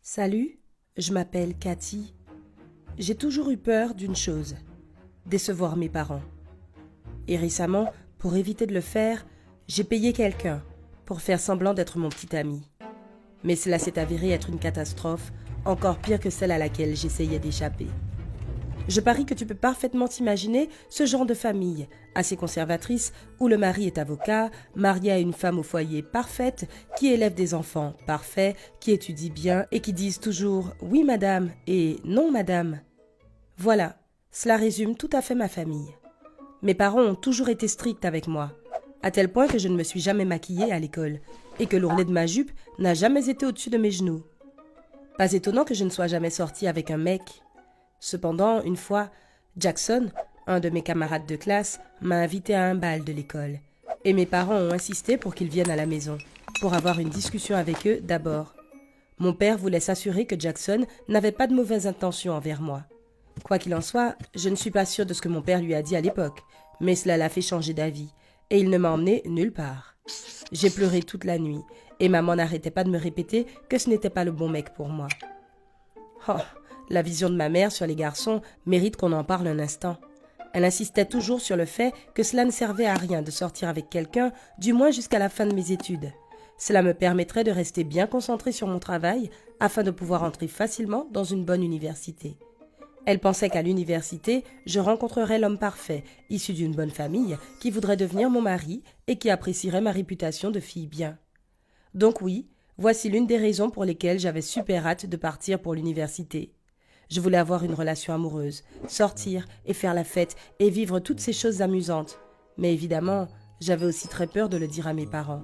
Salut, je m'appelle Cathy. J'ai toujours eu peur d'une chose, décevoir mes parents. Et récemment, pour éviter de le faire, j'ai payé quelqu'un pour faire semblant d'être mon petit ami. Mais cela s'est avéré être une catastrophe, encore pire que celle à laquelle j'essayais d'échapper. Je parie que tu peux parfaitement t'imaginer ce genre de famille, assez conservatrice, où le mari est avocat, marié à une femme au foyer parfaite, qui élève des enfants parfaits, qui étudie bien et qui disent toujours « oui madame » et « non madame ». Voilà, cela résume tout à fait ma famille. Mes parents ont toujours été stricts avec moi, à tel point que je ne me suis jamais maquillée à l'école, et que l'ourlet de ma jupe n'a jamais été au-dessus de mes genoux. Pas étonnant que je ne sois jamais sortie avec un mec. Cependant, une fois, Jackson, un de mes camarades de classe, m'a invité à un bal de l'école. Et mes parents ont insisté pour qu'ils viennent à la maison, pour avoir une discussion avec eux d'abord. Mon père voulait s'assurer que Jackson n'avait pas de mauvaises intentions envers moi. Quoi qu'il en soit, je ne suis pas sûre de ce que mon père lui a dit à l'époque, mais cela l'a fait changer d'avis, et il ne m'a emmené nulle part. J'ai pleuré toute la nuit, et maman n'arrêtait pas de me répéter que ce n'était pas le bon mec pour moi. Oh, la vision de ma mère sur les garçons mérite qu'on en parle un instant. Elle insistait toujours sur le fait que cela ne servait à rien de sortir avec quelqu'un, du moins jusqu'à la fin de mes études. Cela me permettrait de rester bien concentrée sur mon travail afin de pouvoir entrer facilement dans une bonne université. Elle pensait qu'à l'université, je rencontrerais l'homme parfait, issu d'une bonne famille, qui voudrait devenir mon mari et qui apprécierait ma réputation de fille bien. Donc oui, voici l'une des raisons pour lesquelles j'avais super hâte de partir pour l'université. Je voulais avoir une relation amoureuse, sortir et faire la fête et vivre toutes ces choses amusantes. Mais évidemment, j'avais aussi très peur de le dire à mes parents.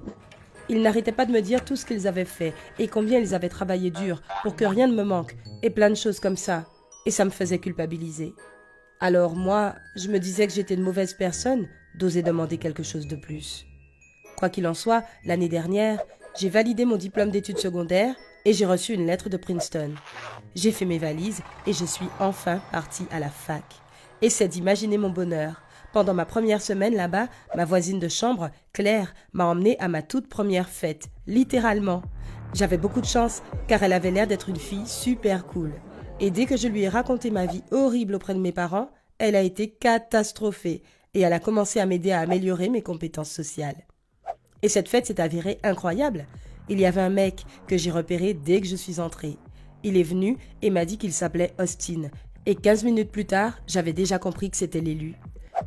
Ils n'arrêtaient pas de me dire tout ce qu'ils avaient fait et combien ils avaient travaillé dur pour que rien ne me manque et plein de choses comme ça. Et ça me faisait culpabiliser. Alors moi, je me disais que j'étais une mauvaise personne d'oser demander quelque chose de plus. Quoi qu'il en soit, l'année dernière, j'ai validé mon diplôme d'études secondaires et j'ai reçu une lettre de Princeton. J'ai fait mes valises et je suis enfin partie à la fac. Essaie d'imaginer mon bonheur. Pendant ma première semaine là-bas, ma voisine de chambre, Claire, m'a emmenée à ma toute première fête, littéralement. J'avais beaucoup de chance car elle avait l'air d'être une fille super cool. Et dès que je lui ai raconté ma vie horrible auprès de mes parents, elle a été catastrophée et elle a commencé à m'aider à améliorer mes compétences sociales. Et cette fête s'est avérée incroyable. Il y avait un mec que j'ai repéré dès que je suis entrée. Il est venu et m'a dit qu'il s'appelait Austin. Et 15 minutes plus tard, j'avais déjà compris que c'était l'élu.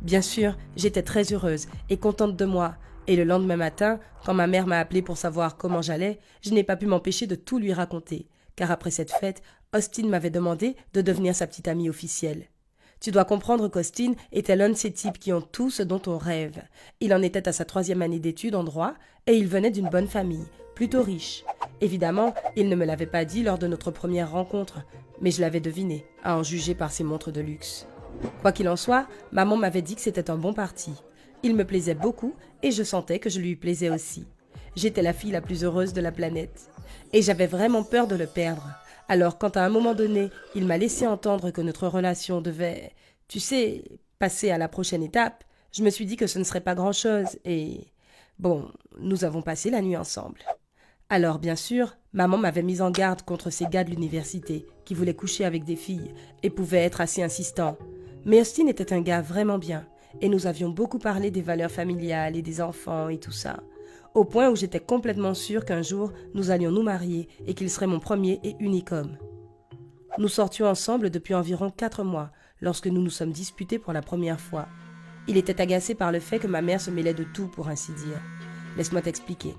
Bien sûr, j'étais très heureuse et contente de moi. Et le lendemain matin, quand ma mère m'a appelée pour savoir comment j'allais, je n'ai pas pu m'empêcher de tout lui raconter. Car après cette fête, Austin m'avait demandé de devenir sa petite amie officielle. Tu dois comprendre qu'Austin était l'un de ces types qui ont tout ce dont on rêve. Il en était à sa 3e année d'études en droit et il venait d'une bonne famille, plutôt riche. Évidemment, il ne me l'avait pas dit lors de notre première rencontre, mais je l'avais deviné, à en juger par ses montres de luxe. Quoi qu'il en soit, maman m'avait dit que c'était un bon parti. Il me plaisait beaucoup et je sentais que je lui plaisais aussi. J'étais la fille la plus heureuse de la planète. Et j'avais vraiment peur de le perdre. Alors quand à un moment donné, il m'a laissé entendre que notre relation devait, tu sais, passer à la prochaine étape, je me suis dit que ce ne serait pas grand-chose et... Bon, nous avons passé la nuit ensemble. Alors bien sûr, maman m'avait mise en garde contre ces gars de l'université qui voulaient coucher avec des filles et pouvaient être assez insistants. Mais Austin était un gars vraiment bien et nous avions beaucoup parlé des valeurs familiales et des enfants et tout ça. Au point où j'étais complètement sûre qu'un jour, nous allions nous marier et qu'il serait mon premier et unique homme. Nous sortions ensemble depuis environ 4 mois, lorsque nous nous sommes disputés pour la première fois. Il était agacé par le fait que ma mère se mêlait de tout, pour ainsi dire. Laisse-moi t'expliquer.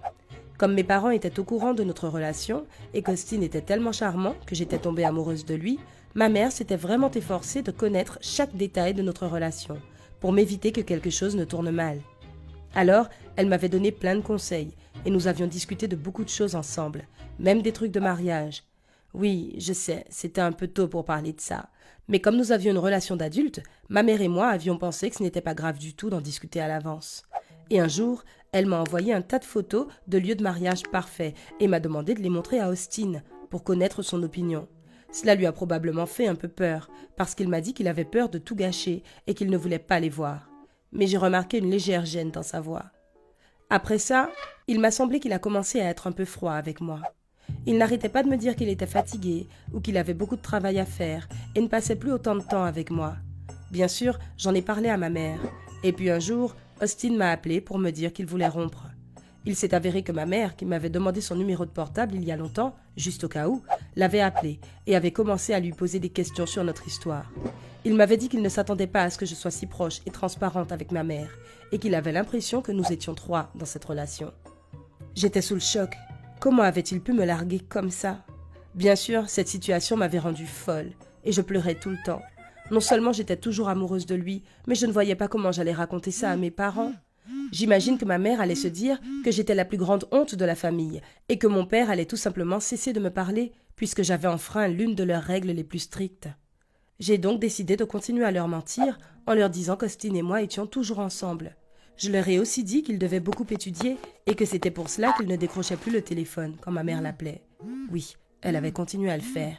Comme mes parents étaient au courant de notre relation et qu'Austin était tellement charmant que j'étais tombée amoureuse de lui, ma mère s'était vraiment efforcée de connaître chaque détail de notre relation, pour m'éviter que quelque chose ne tourne mal. Alors, elle m'avait donné plein de conseils, et nous avions discuté de beaucoup de choses ensemble, même des trucs de mariage. Oui, je sais, c'était un peu tôt pour parler de ça, mais comme nous avions une relation d'adultes, ma mère et moi avions pensé que ce n'était pas grave du tout d'en discuter à l'avance. Et un jour, elle m'a envoyé un tas de photos de lieux de mariage parfaits et m'a demandé de les montrer à Austin, pour connaître son opinion. Cela lui a probablement fait un peu peur, parce qu'il m'a dit qu'il avait peur de tout gâcher et qu'il ne voulait pas les voir. Mais j'ai remarqué une légère gêne dans sa voix. Après ça, il m'a semblé qu'il a commencé à être un peu froid avec moi. Il n'arrêtait pas de me dire qu'il était fatigué ou qu'il avait beaucoup de travail à faire et ne passait plus autant de temps avec moi. Bien sûr, j'en ai parlé à ma mère. Et puis un jour, Austin m'a appelé pour me dire qu'il voulait rompre. Il s'est avéré que ma mère, qui m'avait demandé son numéro de portable il y a longtemps, juste au cas où, l'avait appelé et avait commencé à lui poser des questions sur notre histoire. Il m'avait dit qu'il ne s'attendait pas à ce que je sois si proche et transparente avec ma mère et qu'il avait l'impression que nous étions trois dans cette relation. J'étais sous le choc. Comment avait-il pu me larguer comme ça? Bien sûr, cette situation m'avait rendue folle et je pleurais tout le temps. Non seulement j'étais toujours amoureuse de lui, mais je ne voyais pas comment j'allais raconter ça à mes parents. J'imagine que ma mère allait se dire que j'étais la plus grande honte de la famille et que mon père allait tout simplement cesser de me parler puisque j'avais enfreint l'une de leurs règles les plus strictes. J'ai donc décidé de continuer à leur mentir en leur disant qu'Austin et moi étions toujours ensemble. Je leur ai aussi dit qu'ils devaient beaucoup étudier et que c'était pour cela qu'ils ne décrochaient plus le téléphone quand ma mère l'appelait. Oui, elle avait continué à le faire.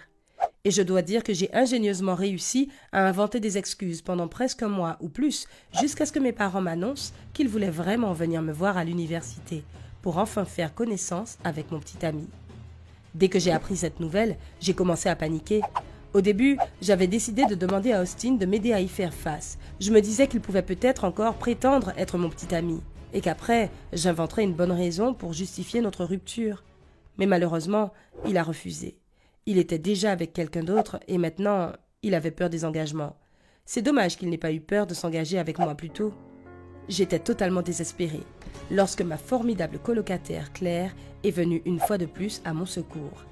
Et je dois dire que j'ai ingénieusement réussi à inventer des excuses pendant presque un mois ou plus, jusqu'à ce que mes parents m'annoncent qu'ils voulaient vraiment venir me voir à l'université, pour enfin faire connaissance avec mon petit ami. Dès que j'ai appris cette nouvelle, j'ai commencé à paniquer. Au début, j'avais décidé de demander à Austin de m'aider à y faire face. Je me disais qu'il pouvait peut-être encore prétendre être mon petit ami, et qu'après, j'inventerais une bonne raison pour justifier notre rupture. Mais malheureusement, il a refusé. Il était déjà avec quelqu'un d'autre et maintenant, il avait peur des engagements. C'est dommage qu'il n'ait pas eu peur de s'engager avec moi plus tôt. J'étais totalement désespérée lorsque ma formidable colocataire Claire est venue une fois de plus à mon secours.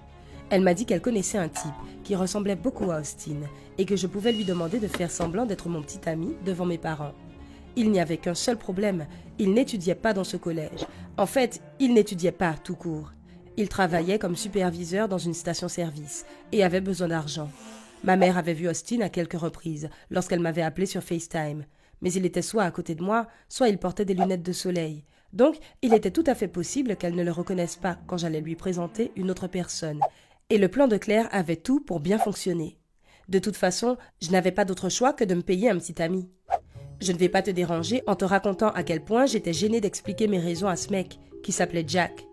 Elle m'a dit qu'elle connaissait un type qui ressemblait beaucoup à Austin et que je pouvais lui demander de faire semblant d'être mon petit ami devant mes parents. Il n'y avait qu'un seul problème, il n'étudiait pas dans ce collège. En fait, il n'étudiait pas tout court. Il travaillait comme superviseur dans une station-service et avait besoin d'argent. Ma mère avait vu Austin à quelques reprises lorsqu'elle m'avait appelé sur FaceTime. Mais il était soit à côté de moi, soit il portait des lunettes de soleil. Donc, il était tout à fait possible qu'elle ne le reconnaisse pas quand j'allais lui présenter une autre personne. Et le plan de Claire avait tout pour bien fonctionner. De toute façon, je n'avais pas d'autre choix que de me payer un petit ami. Je ne vais pas te déranger en te racontant à quel point j'étais gênée d'expliquer mes raisons à ce mec, qui s'appelait Jack.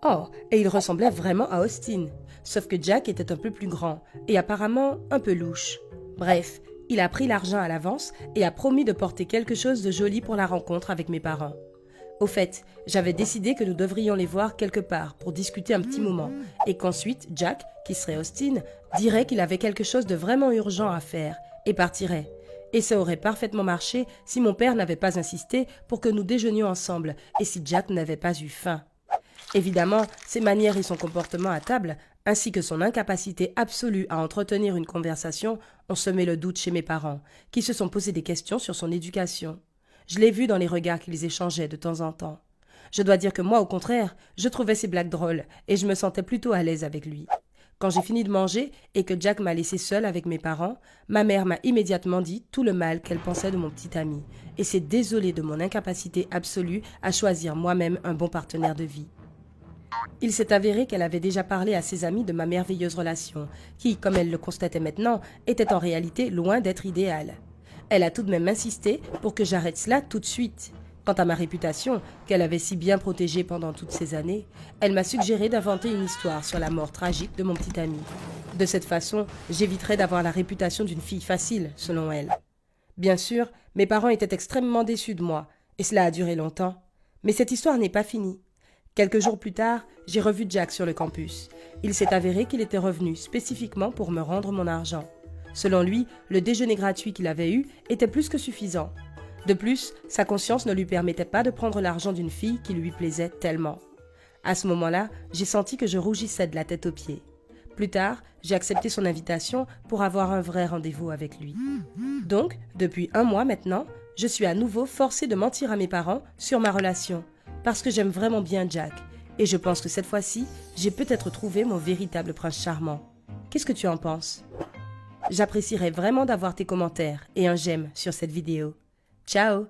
Oh, et il ressemblait vraiment à Austin, sauf que Jack était un peu plus grand et apparemment un peu louche. Bref, il a pris l'argent à l'avance et a promis de porter quelque chose de joli pour la rencontre avec mes parents. Au fait, j'avais décidé que nous devrions les voir quelque part pour discuter un petit moment et qu'ensuite Jack, qui serait Austin, dirait qu'il avait quelque chose de vraiment urgent à faire et partirait. Et ça aurait parfaitement marché si mon père n'avait pas insisté pour que nous déjeunions ensemble et si Jack n'avait pas eu faim. Évidemment, ses manières et son comportement à table, ainsi que son incapacité absolue à entretenir une conversation, ont semé le doute chez mes parents, qui se sont posé des questions sur son éducation. Je l'ai vu dans les regards qu'ils échangeaient de temps en temps. Je dois dire que moi, au contraire, je trouvais ses blagues drôles et je me sentais plutôt à l'aise avec lui. Quand j'ai fini de manger et que Jack m'a laissé seule avec mes parents, ma mère m'a immédiatement dit tout le mal qu'elle pensait de mon petit ami et s'est désolée de mon incapacité absolue à choisir moi-même un bon partenaire de vie. Il s'est avéré qu'elle avait déjà parlé à ses amis de ma merveilleuse relation, qui, comme elle le constatait maintenant, était en réalité loin d'être idéale. Elle a tout de même insisté pour que j'arrête cela tout de suite. Quant à ma réputation, qu'elle avait si bien protégée pendant toutes ces années, elle m'a suggéré d'inventer une histoire sur la mort tragique de mon petit ami. De cette façon, j'éviterais d'avoir la réputation d'une fille facile, selon elle. Bien sûr, mes parents étaient extrêmement déçus de moi, et cela a duré longtemps. Mais cette histoire n'est pas finie. Quelques jours plus tard, j'ai revu Jack sur le campus. Il s'est avéré qu'il était revenu spécifiquement pour me rendre mon argent. Selon lui, le déjeuner gratuit qu'il avait eu était plus que suffisant. De plus, sa conscience ne lui permettait pas de prendre l'argent d'une fille qui lui plaisait tellement. À ce moment-là, j'ai senti que je rougissais de la tête aux pieds. Plus tard, j'ai accepté son invitation pour avoir un vrai rendez-vous avec lui. Donc, depuis 1 mois maintenant, je suis à nouveau forcée de mentir à mes parents sur ma relation. Parce que j'aime vraiment bien Jack, et je pense que cette fois-ci, j'ai peut-être trouvé mon véritable prince charmant. Qu'est-ce que tu en penses? J'apprécierais vraiment d'avoir tes commentaires et un j'aime sur cette vidéo. Ciao!